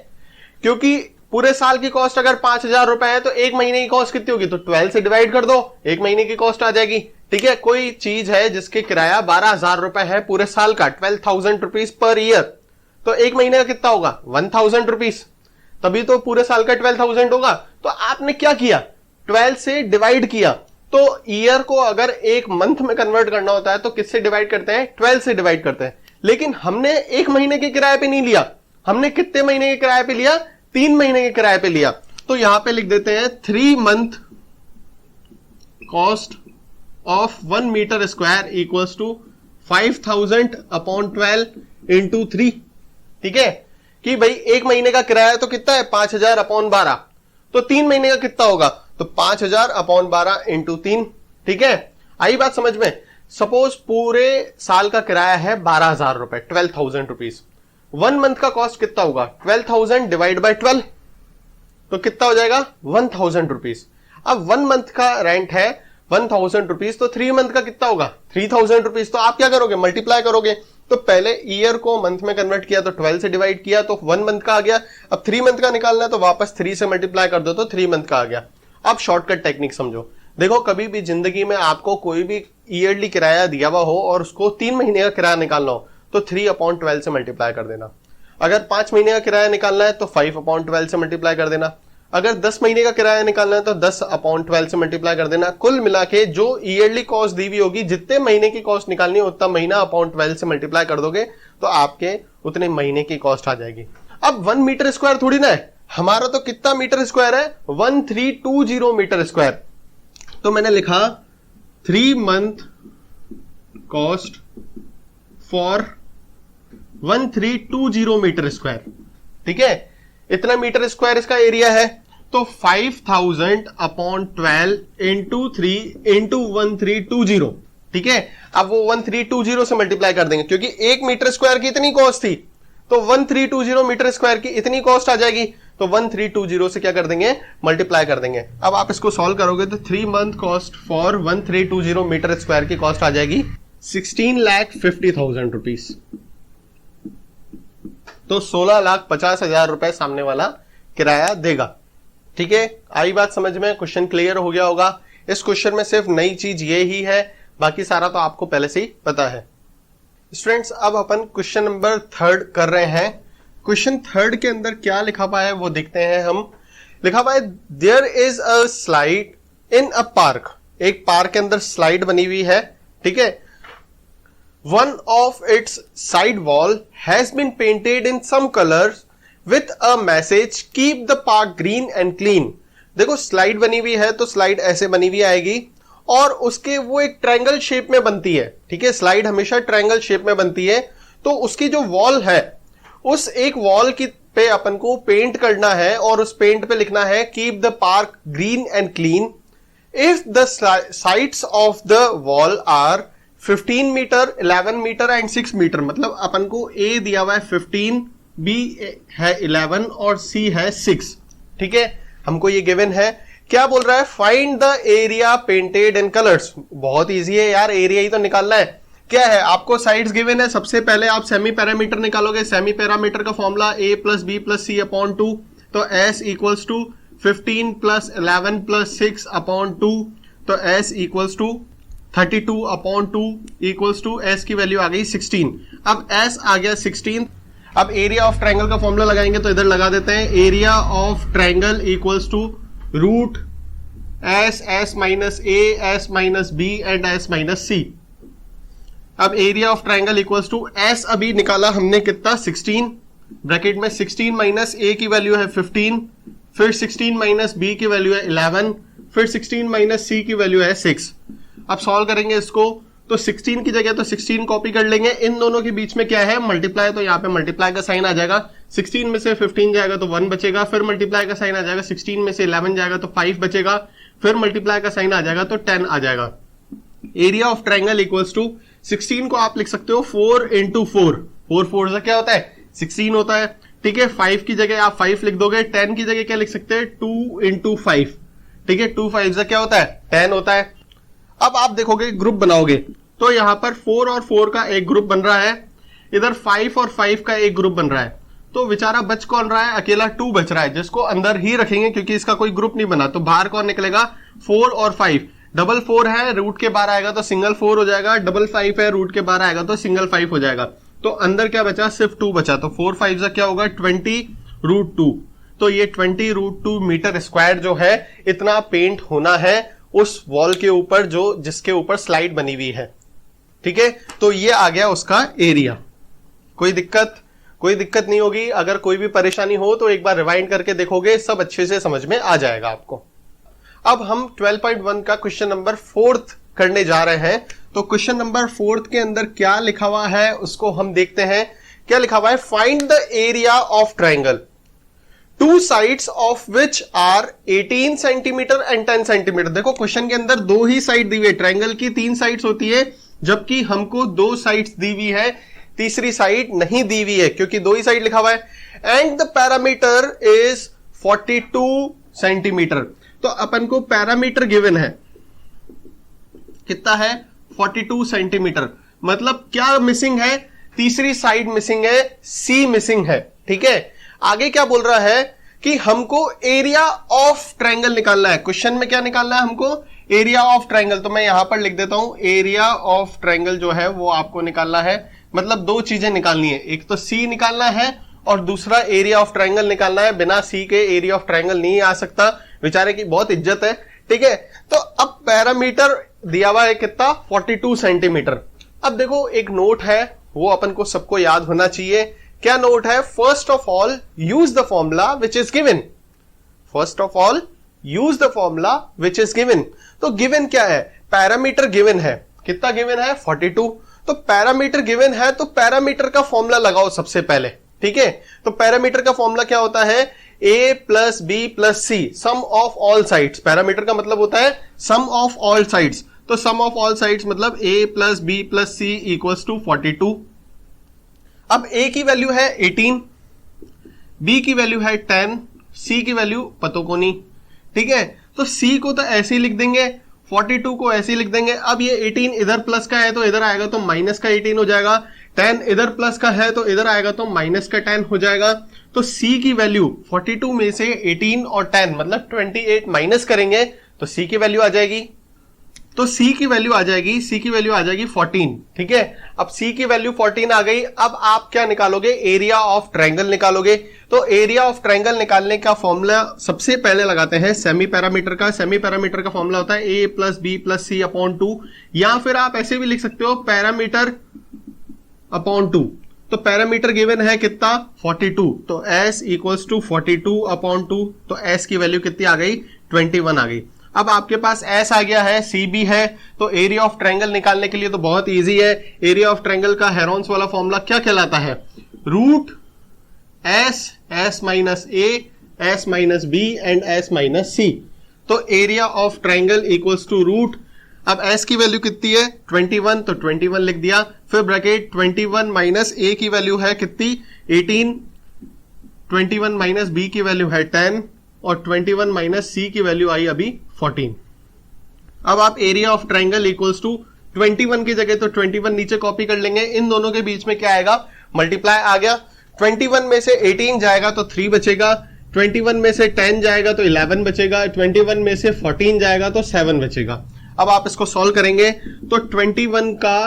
क्योंकि पूरे साल की कॉस्ट अगर 5000 रुपए है तो एक महीने की कॉस्ट कितनी होगी, तो 12 से डिवाइड कर दो, एक महीने की कॉस्ट आ जाएगी, ठीक है। कोई चीज है जिसके किराया 12000 रुपए है पूरे साल का, 12,000 रुपीज पर ईयर, तो एक महीने का कितना होगा, 1000 रुपीज, तभी तो पूरे साल का 12,000 होगा। तो आपने क्या किया, 12 से डिवाइड किया। तो ईयर को अगर एक मंथ में कन्वर्ट करना होता है तो किससे डिवाइड करते हैं, 12 से डिवाइड करते हैं। लेकिन हमने एक महीने के किराए पे नहीं लिया, हमने कितने महीने के किराए पे लिया, 3 महीने के किराए पे लिया। तो यहां पे लिख देते हैं 3 month cost of 1 meter square equals to 5000 upon 12 into 3, ठीक है। कि भाई एक महीने का किराया तो कितना है, 5000 अपॉन 12, तो 3 महीने का कितना होगा, तो 5000 अपॉन 12 इंटू 3, ठीक है। आई बात समझ में। सपोज पूरे साल का किराया है 12000 रुपए, 12,000 रुपीज। 1 मंथ का कॉस्ट कितना होगा, 12,000 डिवाइड बाई 12, तो कितना हो जाएगा, 1000 रुपीज। अब 1 मंथ का रेंट है 1000 रुपीज, तो 3 मंथ का कितना होगा, 3000 रुपीज। तो आप क्या करोगे, मल्टीप्लाई करोगे। तो पहले ईयर को मंथ में कन्वर्ट किया तो 12 से डिवाइड किया तो 1 मंथ का आ गया। अब 3 मंथ का निकालना है तो वापस 3 से मल्टीप्लाई कर दो तो 3 मंथ का आ गया। अब शॉर्टकट टेक्निक समझो। देखो कभी भी जिंदगी में आपको कोई भी ईयरली किराया दिया हुआ हो और उसको 3 महीने का किराया निकालना हो तो 3/12 से मल्टीप्लाई कर देना। अगर 5 महीने का किराया निकालना है तो 5/12 से मल्टीप्लाई कर देना। अगर 10 महीने का किराया निकालना है तो 10/12 से मल्टीप्लाई कर देना। कुल मिला के जो ईयरली कॉस्ट दी हुई होगी, जितने महीने की कॉस्ट निकालनी है उतना महीना अपॉन 12 से मल्टीप्लाई कर दोगे तो आपके उतने महीने की कॉस्ट आ जाएगी। अब 1 मीटर स्क्वायर थोड़ी ना है, हमारा तो कितना मीटर स्क्वायर है, 1320 मीटर स्क्वायर। तो मैंने लिखा 3 month cost for 1320 meter square, ठीक है। इतना मीटर स्क्वायर इसका एरिया है, तो 5000 अपॉन 12 इंटू 3 इंटू 1320, ठीक है। अब वो 1320 से मल्टीप्लाई कर देंगे क्योंकि 1 मीटर स्क्वायर की इतनी कॉस्ट थी, तो 1320 मीटर स्क्वायर की इतनी कॉस्ट आ जाएगी। तो 1320 से क्या कर देंगे, मल्टीप्लाई कर देंगे। अब आप इसको सॉल्व करोगे तो 3 month cost for 1320 meter square की कॉस्ट आ जाएगी 16,50,000 रुपीज। तो 16,50,000 रुपए सामने वाला किराया देगा, ठीक है। आई बात समझ में, क्वेश्चन क्लियर हो गया होगा। इस क्वेश्चन में सिर्फ नई चीज ये ही है, बाकी सारा तो आपको पहले से ही पता है। स्टूडेंट्स अब अपन क्वेश्चन नंबर 3 कर रहे हैं। क्वेश्चन 3 के अंदर क्या लिखा हुआ है वो देखते हैं हम। लिखा हुआ है there is a slide in a park. एक पार्क के अंदर स्लाइड बनी हुई है, ठीक है। One of its side wall has been painted in some colors with a message keep the park green and clean। देखो स्लाइड बनी हुई है तो स्लाइड ऐसे बनी हुई आएगी और उसके वो एक ट्रायंगल शेप में बनती है, ठीक है, स्लाइड हमेशा ट्रायंगल शेप में बनती है। तो उसकी जो वॉल है, उस एक वॉल की पे अपन को पेंट करना है और उस पेंट पे लिखना है keep the park green and clean if the sides of the wall are 15 meter, 11 meter and 6 meter. मतलब अपन को ए दिया हुआ है 15, बी है 11 और सी है 6, ठीक है, हमको ये गिवन है। क्या बोल रहा है? Find the area painted in colours. बहुत इजी है यार, एरिया ही तो निकालना है। क्या है, आपको साइड्स गिवन है, सबसे पहले आप सेमी पैरामीटर निकालोगे। सेमी पैरामीटर का formula a plus B plus C upon 2, तो s equals to 15 plus 11 plus 6 upon 2, तो s equals to 32 upon 2 equals to s की वैल्यू आ गई 16। अब s आ गया 16। अब एरिया ऑफ ट्रायंगल का फॉर्मूला लगाएंगे, तो इधर लगा देते हैं area of triangle equals to root s minus a, s minus b and s minus c। अब area of triangle equals to s अभी निकाला हमने कितना, 16, ब्रैकेट में 16 माइनस a की वैल्यू है 15, फिर 16 माइनस b की वैल्यू है 11, फिर 16 माइनस c की वैल्यू है 6। अब सॉल्व करेंगे इसको, तो 16 की जगह तो 16 कॉपी कर लेंगे। इन दोनों के बीच में क्या है, मल्टीप्लाई, तो यहाँ पे मल्टीप्लाई का साइन आ जाएगा। 16 में से 15 जाएगा तो 1 बचेगा, फिर मल्टीप्लाई का साइन आ जाएगा, 16 में से 11 जाएगा तो 5 बचेगा, फिर मल्टीप्लाई का साइन आ जाएगा तो 10 आ जाएगा। Area of triangle equals to 16 को आप लिख सकते हो 4 इंटू 4, 4 से क्या होता है, 16 होता है, ठीक है। 5 की जगह आप 5 लिख दोगे, 10 की जगह क्या लिख सकते हैं, 2 इंटू 5, ठीक है, 2 5 से क्या होता है, 10 होता है। अब आप देखोगे ग्रुप बनाओगे, तो यहां पर 4 और 4 का एक ग्रुप बन रहा है, इधर 5 और 5 का एक ग्रुप बन रहा है, तो बेचारा बच कौन रहा है, अकेला 2 बच रहा है, जिसको अंदर ही रखेंगे क्योंकि इसका कोई ग्रुप नहीं बना। तो बाहर कौन निकलेगा, 4 और 5, डबल 4 है, रूट के बाहर आएगा तो सिंगल 4 हो जाएगा, डबल 5 है, रूट के बाहर आएगा तो सिंगल 5 हो जाएगा। तो अंदर क्या बचा, सिर्फ 2 बचा, तो 4 5 से क्या होगा, 20 रूट 2। तो ये 20 रूट 2 मीटर स्क्वायर जो है, इतना पेंट होना है उस वॉल के ऊपर जो जिसके ऊपर स्लाइड बनी हुई है, ठीक है। तो ये आ गया उसका एरिया। कोई दिक्कत नहीं होगी। अगर कोई भी परेशानी हो तो एक बार रिवाइंड करके देखोगे, सब अच्छे से समझ में आ जाएगा आपको। अब हम 12.1 का क्वेश्चन नंबर 4 करने जा रहे हैं। तो क्वेश्चन नंबर 4 के अंदर क्या लिखा हुआ है उसको हम देखते हैं। क्या लिखा हुआ है, find the area of triangle two sides of which are 18 centimeter and 10 centimeter. देखो क्वेश्चन के अंदर 2 ही साइड दी हुई है, ट्राइंगल की 3 साइड्स होती है, जबकि हमको 2 साइड्स दी हुई है, तीसरी साइड नहीं दी हुई है क्योंकि 2 ही साइड लिखा हुआ है। And the parameter is 42 centimetre. तो अपन को पैरामीटर गिवन है, कितना है, 42 सेंटीमीटर। मतलब क्या मिसिंग है, तीसरी साइड मिसिंग है, सी मिसिंग है, ठीक है। आगे क्या बोल रहा है कि हमको एरिया ऑफ ट्रायंगल निकालना है। क्वेश्चन में क्या निकालना है हमको, एरिया ऑफ ट्रायंगल। तो मैं यहां पर लिख देता हूं, एरिया ऑफ ट्रायंगल जो है वो आपको निकालना है। मतलब 2 चीजें निकालनी है, एक तो सी निकालना है और दूसरा एरिया ऑफ ट्रायंगल निकालना है। बिना सी के एरिया ऑफ ट्रायंगल नहीं आ सकता, बेचारे की बहुत इज्जत है, ठीक है। तो अब पैरामीटर दिया हुआ है कितना, 42 सेंटीमीटर। अब देखो एक नोट है, वो अपन को सबको याद होना चाहिए। क्या नोट है, first of all use the formula which is given. First of all use the formula which is given. तो गिवन क्या है, पैरामीटर गिवन है, कितना गिवन है, 42। तो पैरामीटर गिवन है तो पैरामीटर का फॉर्मूला लगाओ सबसे पहले, ठीक है। तो पैरामीटर का फॉर्मूला क्या होता है, a plus B plus c, sum of all sides. Parameter का मतलब होता है सम ऑफ ऑल साइड्स। तो सम ऑफ ऑल साइड्स मतलब a plus B plus C equals to 42। अब a की वैल्यू है 18, b की वैल्यू है 10, c की वैल्यू पतो को नहीं, ठीक है। तो c को तो ऐसे ही लिख देंगे, 42 को ऐसे ही लिख देंगे। अब ये 18 इधर प्लस का है तो इधर आएगा तो माइनस का 18 हो जाएगा, 10 इधर प्लस का है तो इधर आएगा तो माइनस का 10 हो जाएगा। तो c की वैल्यू 42 में से 18 और 10 मतलब 28 माइनस करेंगे तो c की वैल्यू आ जाएगी, तो c की वैल्यू आ जाएगी, c की वैल्यू आ जाएगी 14, ठीक है। अब c की वैल्यू 14 आ गई। अब आप क्या निकालोगे, एरिया ऑफ ट्रायंगल निकालोगे। तो एरिया ऑफ ट्रायंगल निकालने का फॉर्मूला सबसे पहले लगाते हैं सेमी पैरामीटर का। सेमी पैरामीटर का फॉर्मूला होता है a plus B plus C upon 2, या फिर आप ऐसे भी लिख सकते हो पैरामीटर अपॉन 2। तो पैरामीटर गिवन है कितना, 42। तो s इक्वल्स टू 42 अपॉन 2, तो s की वैल्यू कितनी आ गई, 21 आ गई। अब आपके पास एस आ गया है, सी भी है, तो एरिया ऑफ ट्रायंगल निकालने के लिए तो बहुत इजी है। एरिया ऑफ ट्रायंगल का हेरोन्स वाला फॉर्मूला क्या कहलाता है? Root S, S minus A, S minus B and S minus C. तो area of triangle equals to root, अब एस की वैल्यू कितनी है? 21, तो 21 लिख दिया, फिर ब्रैकेट 21 माइनस ए की वैल्यू है कितनी? 18, 21 माइनस बी की वैल्यू है 10 और 21 माइनस सी की वैल्यू आई अभी 14। अब आप area of triangle equals to 21 की जगह तो 21 नीचे कॉपी कर लेंगे, इन दोनों के बीच में क्या आएगा? मल्टीप्लाई आ गया। 21 में से 18 जाएगा तो 3 बचेगा, 21 में से 10 जाएगा तो 11 बचेगा, 21 में से 14 जाएगा तो 7 बचेगा। अब आप इसको सॉल्व करेंगे तो 21 का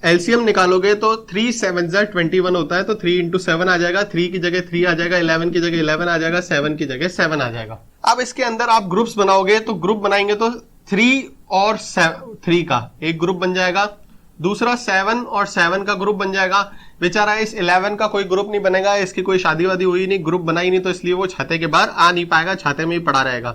एलसीएम निकालोगे तो 3 7 21 होता है, तो 3 इंटू 7 आ जाएगा, 3 की जगह 3 आ जाएगा, 11 की जगह 11 आ जाएगा, 7 की जगह 7 आ जाएगा। अब इसके अंदर आप ग्रुप्स बनाओगे, तो ग्रुप बनाएंगे तो 3 और 3 का एक ग्रुप बन जाएगा, दूसरा 7 और 7 का ग्रुप बन जाएगा। बेचारा इस 11 का कोई ग्रुप नहीं बनेगा, इसकी कोई शादी वादी हुई नहीं, ग्रुप बनाई नहीं, तो इसलिए वो छाते के बाहर आ नहीं पाएगा, छाते में ही पड़ा रहेगा।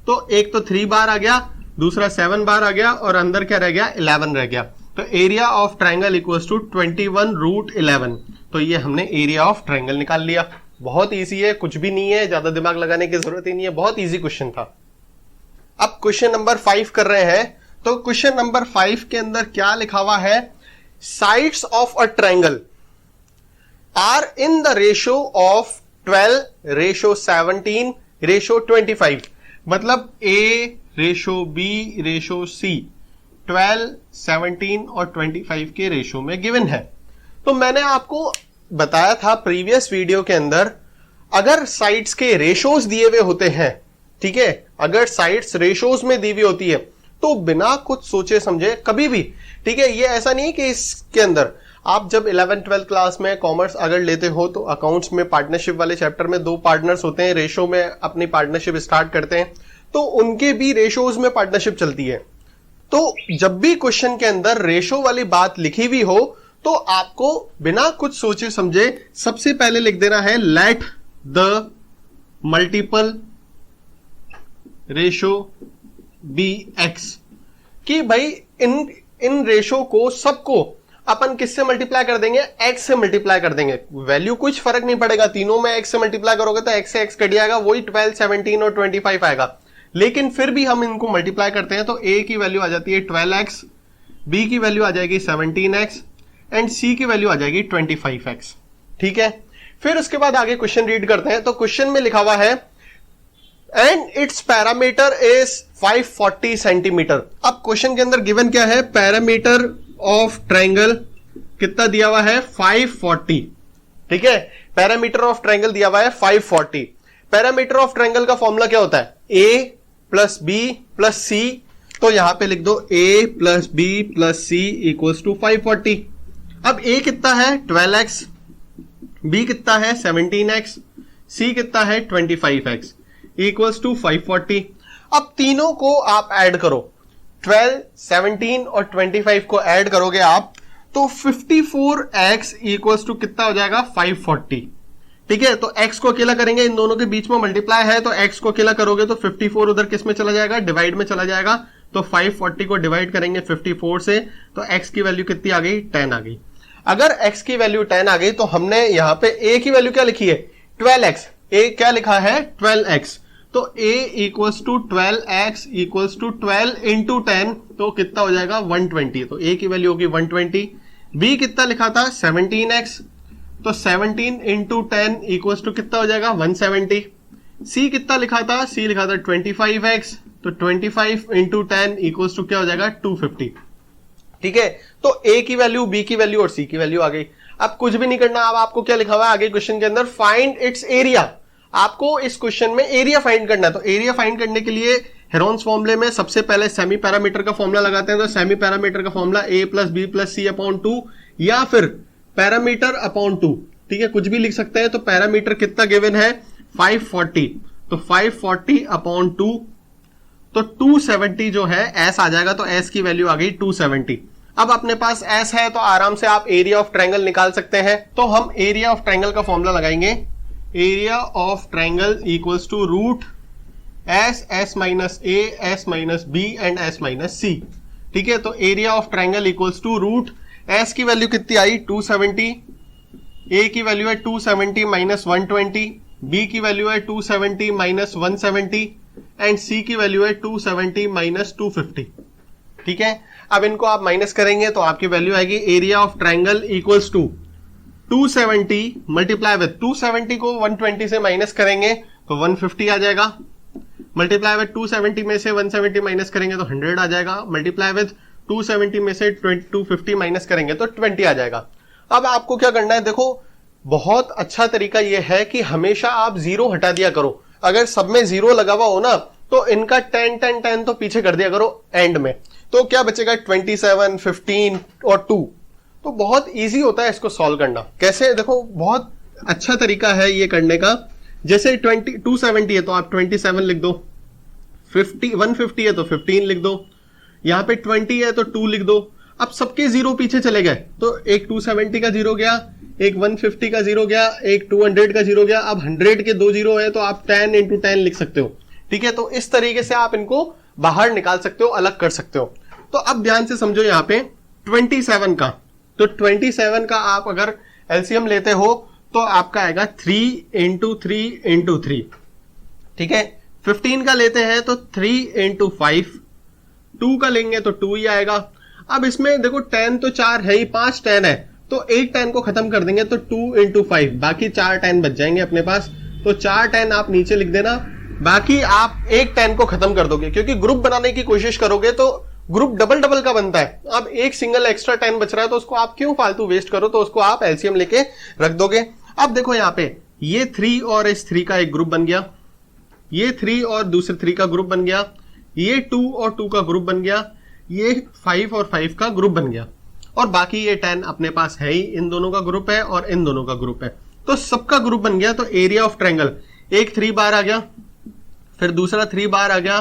तो एक तो 3 बार आ गया, दूसरा 7 बार आ गया और अंदर क्या रह गया? 11 रह गया। तो area of triangle equals to 21 root 11। तो ये हमने एरिया ऑफ ट्रायंगल निकाल लिया। बहुत इजी है, कुछ भी नहीं है, ज्यादा दिमाग लगाने की जरूरत ही नहीं है, बहुत इजी क्वेश्चन था। अब क्वेश्चन नंबर 5 कर रहे हैं। तो क्वेश्चन नंबर 5 के अंदर क्या लिखा हुआ है? Sides of a triangle are in the ratio of 12 ratio 17 ratio 25। मतलब a ratio b ratio c 12, 17 और 25 के रेशो में गिवन है। तो मैंने आपको बताया था प्रीवियस वीडियो के अंदर, अगर साइड्स के रेशोज दिए हुए होते हैं, ठीक है, अगर साइड्स रेशोज में दी हुई होती है तो बिना कुछ सोचे समझे कभी भी, ठीक है, ये ऐसा नहीं कि इसके अंदर आप जब 11th 12th क्लास में कॉमर्स अगर लेते हो तो अकाउंट्स में पार्टनरशिप वाले चैप्टर में 2 पार्टनर्स होते हैं, रेशो में अपनी पार्टनरशिप स्टार्ट करते हैं, तो उनके भी रेशोज में पार्टनरशिप चलती है। तो जब भी क्वेश्चन के अंदर रेशो वाली बात लिखी हुई हो तो आपको बिना कुछ सोचे समझे सबसे पहले लिख देना है let the multiple ratio be x, कि भाई इन रेशो को सबको अपन किससे मल्टीप्लाई कर देंगे? एक्स से मल्टीप्लाई कर देंगे। वैल्यू कुछ फर्क नहीं पड़ेगा, तीनों में एक्स से मल्टीप्लाई करोगे तो एक्स से एक्स कट जाएगा, वही 12, 17 और 25 आएगा। लेकिन फिर भी हम इनको मल्टीप्लाई करते हैं तो ए की वैल्यू आ जाती है 12x, बी की वैल्यू आ जाएगी 17x एंड सी की वैल्यू आ जाएगी 25x। ठीक है, फिर उसके बाद आगे क्वेश्चन रीड करते हैं। तो क्वेश्चन में लिखा हुआ है and it's parameter is 540 centimetre. अब क्वेश्चन के अंदर गिवन क्या है? पैरामीटर ऑफ ट्रायंगल कितना दिया हुआ है? 540। ठीक है, पैरामीटर ऑफ ट्रायंगल दिया हुआ है 540। पैरामीटर ऑफ ट्रायंगल का फॉर्मूला क्या होता है? A plus B plus C. तो यहां पे लिख दो A plus B plus C equals to 540। अब ए कितना है? 12x, बी कितना है? 17x, सी कितना है? 25x equals to 540। अब तीनों को आप ऐड करो, 12, 17 और 25 को ऐड करोगे आप तो 54x इक्वल्स टू कितना हो जाएगा? 540। ठीक है, तो x को अकेला करेंगे, इन दोनों के बीच में मल्टीप्लाई है तो x को अकेला करोगे तो 54 उधर किस में चला जाएगा? डिवाइड में चला जाएगा। तो 540 को डिवाइड करेंगे 54 से तो x की वैल्यू कितनी आ गई? 10 आ गई। अगर x की वैल्यू 10 आ गई तो हमने यहां पे a की वैल्यू क्या लिखी है? 12x। a क्या लिखा है? 12x। तो a equals to 12x equals to 12 into 10 तो कितना हो जाएगा? 120। तो a की वैल्यू होगी 120। b कितना लिखा था? 17x, तो 17 इंटू 10 इक्वल्स टू कितना हो जाएगा? 170। c कितना लिखा था? c लिखा था 25x, तो 25 इंटू 10 इक्वल्स टू क्या हो जाएगा? 250। ठीक है, तो a की वैल्यू, b की वैल्यू और c की वैल्यू आ गई। अब कुछ भी नहीं करना, अब आपको क्या लिखा हुआ है आगे क्वेश्चन के अंदर? Find its area. आपको इस क्वेश्चन में एरिया फाइंड करना है। तो एरिया फाइंड करने के लिए हेरोन्स फॉर्मूले में सबसे पहले सेमी पैरामीटर का फॉर्मूला लगाते हैं। तो सेमी पैरामीटर का formula a plus B plus C upon 2 या फिर पैरामीटर अपॉन 2। ठीक है, कुछ भी लिख सकते हैं। तो पैरामीटर कितना गिवन है? 540। तो 540 अपॉन 2 तो 270 जो है s आ जाएगा। तो s की वैल्यू आ गई 270। अब अपने पास s है तो आराम से आप एरिया ऑफ ट्रायंगल निकाल सकते हैं। तो हम एरिया ऑफ ट्रायंगल का फॉर्मूला लगाएंगे। Area of triangle equals to root S minus A, S minus B and S minus C. ठीक है, तो area of triangle equals to root S की वैल्यू कितनी आई 270, ए की वैल्यू है 270 माइनस 120, बी की वैल्यू है 270 माइनस 170 एंड सी की वैल्यू है 270 माइनस 250। ठीक है, अब इनको आप माइनस करेंगे तो आपकी वैल्यू आएगी area of triangle equals to 270 multiply with 270 को 120 से माइनस करेंगे तो 150 आ जाएगा, मल्टीप्लाई विथ 270 में से 170 माइनस करेंगे तो 100 आ जाएगा, मल्टीप्लाई विथ 270 में से 250 माइनस करेंगे तो 20 आ जाएगा। अब आपको क्या करना है, देखो बहुत अच्छा तरीका यह है कि हमेशा आप जीरो हटा दिया करो। अगर सब में जीरो लगा हुआ हो ना तो इनका 10 10 10 तो पीछे कर दिया करो एंड में, तो क्या बचेगा 27, 15 और 2। तो बहुत इजी होता है इसको सॉल्व करना। कैसे, देखो बहुत अच्छा तरीका है ये करने का। जैसे 270 है तो आप 27 लिख दो, 150 है तो 15 लिख दो, यहां पे 20 है तो 2 लिख दो। अब सबके जीरो पीछे चले गए तो एक 270 का जीरो गया, एक 150 का जीरो गया, एक 200 का जीरो गया। अब 100 के 2 जीरो है तो आप 10 into 10 लिख सकते हो। ठीक है, तो इस तरीके से आप इनको बाहर निकाल सकते हो, अलग कर सकते हो। तो अब ध्यान से समझो यहाँ पे 27 का, तो 27 का आप अगर एलसीएम लेते हो तो आपका आएगा 3 into 3 into 3। ठीक है, 15 का लेते हैं तो 3 into 5, 2 का लेंगे तो 2 ही आएगा। अब इसमें देखो 10 तो 4 है ही, 5 10 है तो एक 10 को खत्म कर देंगे तो 2 into 5, बाकी 4 10 बच जाएंगे अपने पास। तो 4 10 आप नीचे लिख देना, बाकी आप एक 10 को खत्म कर दोगे, क्योंकि ग्रुप बनाने की कोशिश करोगे तो ग्रुप डबल डबल का बनता है। अब एक सिंगल एक्स्ट्रा 10 बच रहा है तो उसको आप क्यों फालतू वेस्ट करो, तो उसको आप एलसीएम लेके रख दोगे। अब देखो यहाँ पे ये 3 और इस 3 का एक ग्रुप बन गया, ये 3 और दूसरे 3 का ग्रुप बन गया, ये 2 और 2 का ग्रुप बन गया, ये 5 और 5 का ग्रुप बन गया, और बाकी ये 10 अपने पास है ही, इन दोनों का ग्रुप है और इन दोनों का ग्रुप है, तो सबका ग्रुप बन गया। तो एरिया ऑफ ट्रायंगल, एक 3 बार आ गया, फिर दूसरा 3 बार आ गया,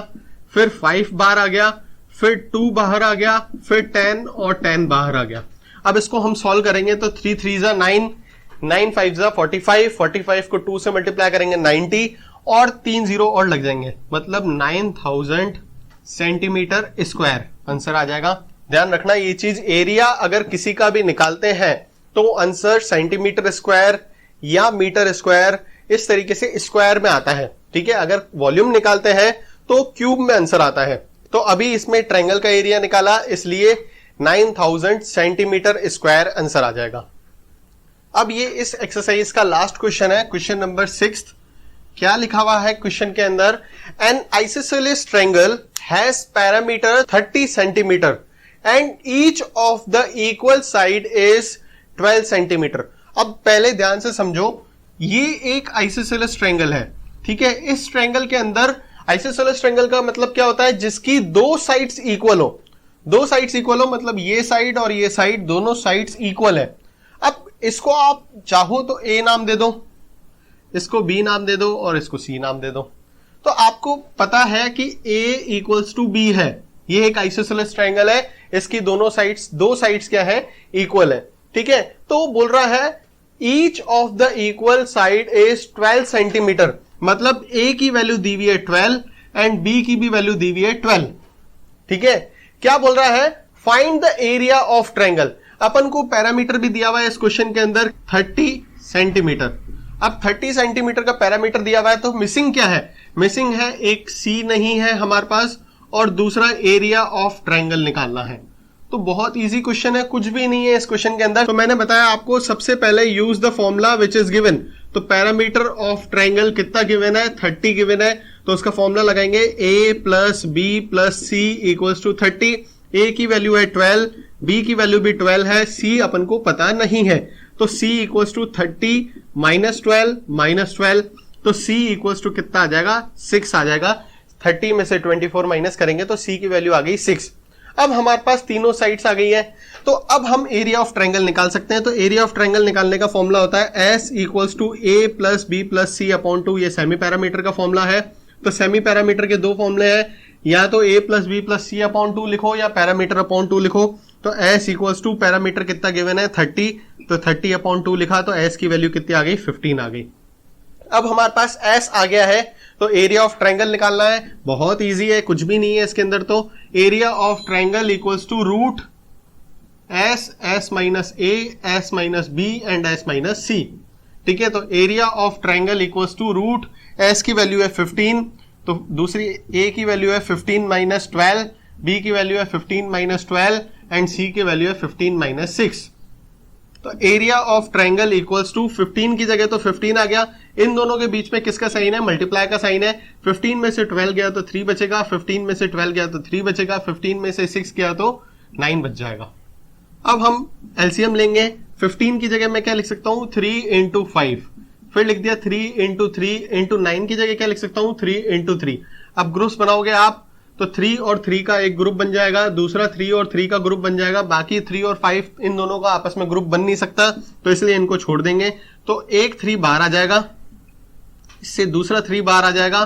फिर 5 बार आ गया, फिर 2 बाहर आ गया, फिर 10 और 10 बाहर आ गया। अब इसको हम सॉल्व करेंगे तो 3 3 9, 9 5 45, 45 को 2 से मल्टीप्लाई करेंगे 90 और 3 जीरो और लग जाएंगे, मतलब 9000 सेंटीमीटर स्क्वायर आंसर आ जाएगा। ध्यान रखना ये चीज, एरिया अगर किसी का भी निकालते हैं तो आंसर सेंटीमीटर स्क्वायर या मीटर स्क्वायर इस तरीके से स्क्वायर में आता है। ठीक है, अगर वॉल्यूम निकालते हैं तो क्यूब में आंसर आता है। तो अभी इसमें ट्रायंगल का एरिया निकाला, इसलिए 9000 सेंटीमीटर स्क्वायर आंसर आ जाएगा। अब ये इस एक्सरसाइज का लास्ट क्वेश्चन है, क्वेश्चन नंबर 6। क्या लिखा हुआ है क्वेश्चन के अंदर, N isosceles triangle has parameter 30 centimetre and each of the equal side is 12 centimetre. अब पहले ध्यान से समझो, ये एक आइसोसेलेस ट्रायंगल है। ठीक है, इस ट्रायंगल के अंदर, आइसोसेलेस ट्रायंगल का मतलब क्या होता है, जिसकी दो साइड्स इक्वल हो। दो साइड्स इक्वल हो मतलब ये साइड और ये साइड, दोनों साइड्स इक्वल है। अब इसको आप चाहो तो ए नाम दे दो, इसको बी नाम दे दो और इसको सी नाम दे दो। तो आपको पता है कि ए इक्वल्स टू बी है, ये एक आइसोसेलेस ट्रायंगल है, इसकी दोनों साइड्स, दो साइड्स क्या है, इक्वल है। ठीक है, तो बोल रहा है each of the equal side is 12 centimetre, मतलब ए की वैल्यू दी हुई है 12 एंड बी की भी वैल्यू दी हुई है 12। ठीक है, क्या बोल रहा है, find the area of triangle. अपन को पैरामीटर भी दिया हुआ है इस क्वेश्चन के अंदर 30 सेंटीमीटर। अब 30 सेंटीमीटर का पैरामीटर दिया हुआ है तो मिसिंग क्या है, मिसिंग है एक सी नहीं है हमारे पास, और दूसरा एरिया ऑफ ट्रायंगल निकालना है। तो बहुत इजी क्वेश्चन है, कुछ भी नहीं है इस क्वेश्चन के अंदर। तो मैंने बताया आपको सबसे पहले use the formula which is given. तो पैरामीटर ऑफ ट्रायंगल कितना गिवन है, 30 गिवन है, तो उसका फॉर्मूला लगाएंगे a plus B plus C equals to 30। a की वैल्यू है 12, b की वैल्यू भी 12 है, c अपन को पता नहीं है, तो c इक्वल्स टू 30 माइनस 12, तो c इक्वल्स टू कितना आ जाएगा, 6 आ जाएगा। 30 में से 24 माइनस करेंगे तो c की वैल्यू आ गई 6। अब हमारे पास तीनों साइड्स आ गई है, तो अब हम एरिया ऑफ ट्रायंगल निकाल सकते हैं। तो एरिया ऑफ ट्रायंगल निकालने का फॉर्मूला होता है s equals to a plus B plus C upon 2, ये सेमी पैरामीटर का फॉर्मूला है। तो सेमी पैरामीटर के दो फॉर्मूले हैं, या तो a plus B plus C upon 2 लिखो या पैरामीटर अपॉन 2 लिखो। तो s इक्वल्स टू पैरामीटर कितना गिवन है 30, तो 30 अपॉन 2 लिखा, तो s की वैल्यू कितनी आ गई, 15 आ गई। अब हमारे पास s आ गया है, तो एरिया ऑफ ट्रायंगल निकालना है, बहुत इजी है, कुछ भी नहीं है इसके अंदर। तो area of triangle equals to root S minus A, S minus B and S minus C. ठीक है, तो area of triangle equals to root S की वैल्यू है 15, तो दूसरी ए की वैल्यू है 15 माइनस 12, बी की वैल्यू है 15 माइनस 12 एंड सी की वैल्यू है 15 माइनस 6। तो area of triangle equals to 15 की जगह तो 15 आ गया, इन दोनों के बीच में किसका साइन है, मल्टीप्लाई का साइन है। 15 में से 12 गया तो 3 बचेगा, 15 में से 12 गया तो 3 बचेगा, 15 में से 6 गया तो 9 बच जाएगा। अब हम एलसीएम लेंगे, 15 की जगह मैं क्या लिख सकता हूं, 3 इंटू 5, फिर लिख दिया 3 इंटू 3 इंटू 9 की जगह क्या लिख सकता हूं, 3 इंटू 3। अब ग्रुप्स बनाओगे आप तो 3 और 3 का एक ग्रुप बन जाएगा, दूसरा 3 और 3 का ग्रुप बन जाएगा, बाकी 3 और 5 इन दोनों का आपस में ग्रुप बन नहीं सकता, तो इसलिए इनको छोड़ देंगे। तो एक 3 बाहर आ जाएगा, इससे दूसरा 3 बाहर आ जाएगा।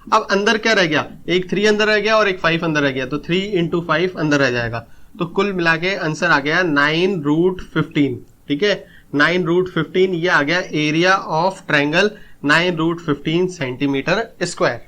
अब अंदर क्या रह गया, एक 3 अंदर रह गया और एक 5 अंदर रह गया, तो 3 इंटू 5 अंदर रह जाएगा। तो कुल मिला के आंसर आ गया 9 रूट 15। ठीक है, 9 रूट 15 ये आ गया area of triangle, 9 root 15 centimetre square.